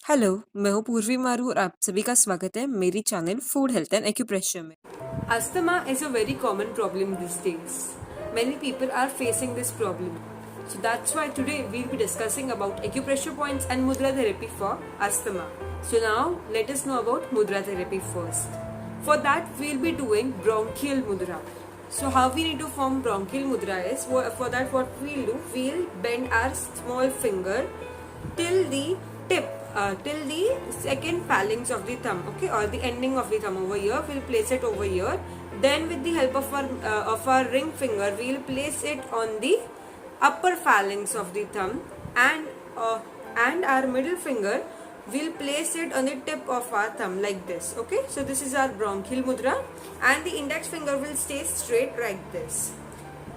Hello, मैं हूँ पूर्वी मारू और आप सभी का स्वागत है मेरी channel food health and acupressure में। Asthma is a very common problem these days. Many people are facing this problem. So that's why today we'll be discussing about acupressure points and mudra therapy for asthma. So now let us know about mudra therapy first. For that we'll be doing bronchial mudra. So how we need to form bronchial mudra is, for that what we'll do, we'll bend our small finger till the tip, till the second phalanx of the thumb, okay, or the ending of the thumb over here. We'll place it over here. Then with the help of our ring finger, we'll place it on the upper phalanx of the thumb, and our middle finger we'll place it on the tip of our thumb like this. Okay, so this is our bronchial mudra, and the index finger will stay straight like this.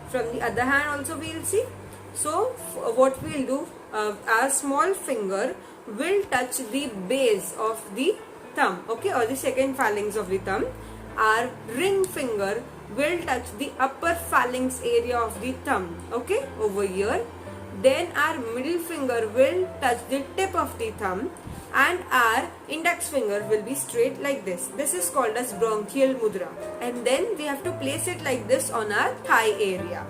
From the other hand also we'll see. So what we'll do, our small finger will touch the base of the thumb, okay, or the second phalanx of the thumb. Our ring finger will touch the upper phalanx area of the thumb, okay, over here. Then our middle finger will touch the tip of the thumb, and our index finger will be straight like this. This is called as bronchial mudra. And then we have to place it like this on our thigh area.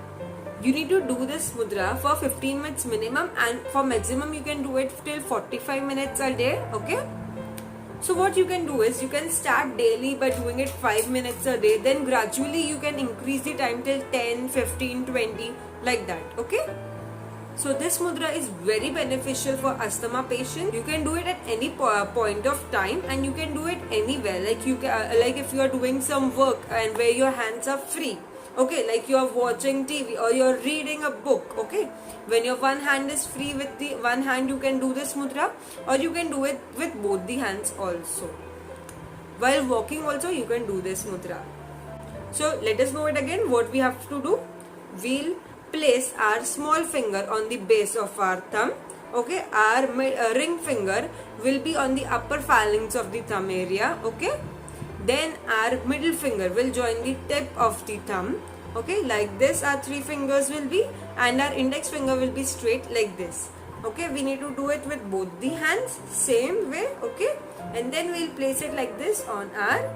You need to do this mudra for 15 minutes minimum, and for maximum you can do it till 45 minutes a day, okay? So what you can do is, you can start daily by doing it 5 minutes a day, then gradually you can increase the time till 10, 15, 20, like that, okay? So this mudra is very beneficial for asthma patients. You can do it at any point of time, and you can do it anywhere. Like you can, like if you are doing some work and where your hands are free. Okay, like you are watching TV or you are reading a book. Okay, when your one hand is free, with the one hand you can do this mudra, or you can do it with both the hands also. While walking also you can do this mudra. So let us know it again. What we have to do, we'll place our small finger on the base of our thumb, okay. Our ring finger will be on the upper phalanx of the thumb area, okay. Then our middle finger will join the tip of the thumb, okay, like this. Our three fingers will be, and our index finger will be straight like this, okay. We need to do it with both the hands, same way, okay. And then we'll place it like this on our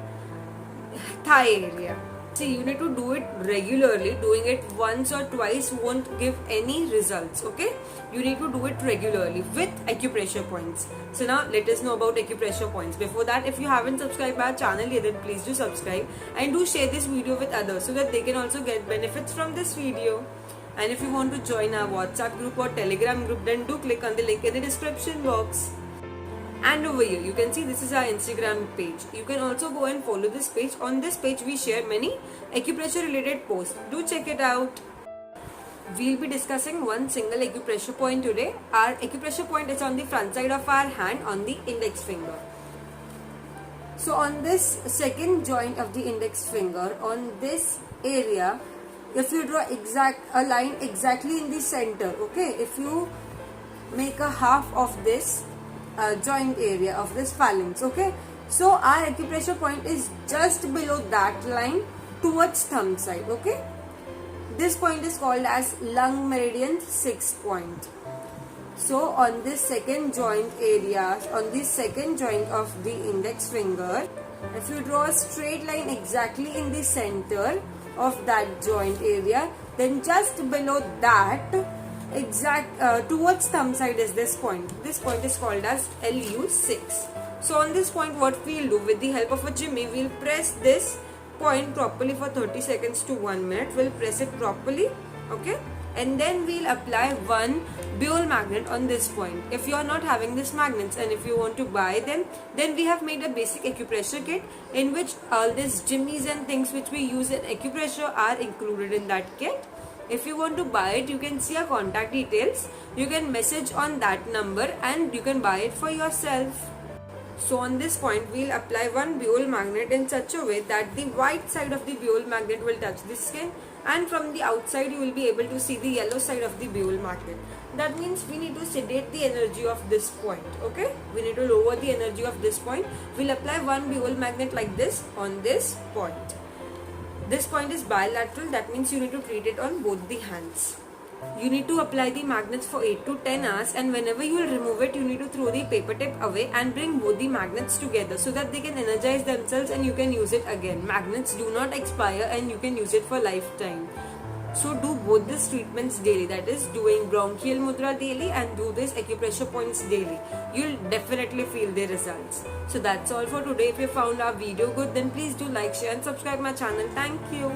thigh area. See, you need to do it regularly. Doing it once or twice won't give any results, okay. You need to do it regularly with acupressure points. So now let us know about acupressure points. Before that, if you haven't subscribed our channel yet, then please do subscribe and do share this video with others, so that they can also get benefits from this video. And if you want to join our WhatsApp group or Telegram group, then do click on the link in the description box. And over here you can see this is our Instagram page. You can also go and follow this page. On this page we share many acupressure related posts. Do check it out. We'll be discussing one single acupressure point today. Our acupressure point is on the front side of our hand, on the index finger. So on this second joint of the index finger, on this area, if you draw a line exactly in the center, okay, if you make a half of this joint area of this phalanx, okay, so our acupressure point is just below that line towards thumb side, okay. This point is called as lung meridian 6 point. So on this second joint area, on this second joint of the index finger, if you draw a straight line exactly in the center of that joint area, then just below that towards thumb side is this point. This point is called as LU6. So on this point what we'll do, with the help of a jimmy, we'll press this point properly for 30 seconds to 1 minute. We'll press it properly, okay, and then we'll apply one Buell magnet on this point. If you are not having these magnets, and if you want to buy them, then we have made a basic acupressure kit, in which all these jimmies and things which we use in acupressure are included in that kit. If you want to buy it, you can see our contact details. You can message on that number and you can buy it for yourself. So on this point, we'll apply one Buell magnet in such a way that the white side of the Buell magnet will touch the skin, and from the outside you will be able to see the yellow side of the Buell magnet. That means we need to sedate the energy of this point, okay. We need to lower the energy of this point. We'll apply one Buell magnet like this on this point. This point is bilateral, that means you need to treat it on both the hands. You need to apply the magnets for 8 to 10 hours, and whenever you will remove it, you need to throw the paper tip away and bring both the magnets together so that they can energize themselves and you can use it again. Magnets do not expire and you can use it for lifetime. So do both these treatments daily, that is doing bronchial mudra daily and do this acupressure points daily. You'll definitely feel the results. So that's all for today. If you found our video good, then please do like, share and subscribe my channel. Thank you.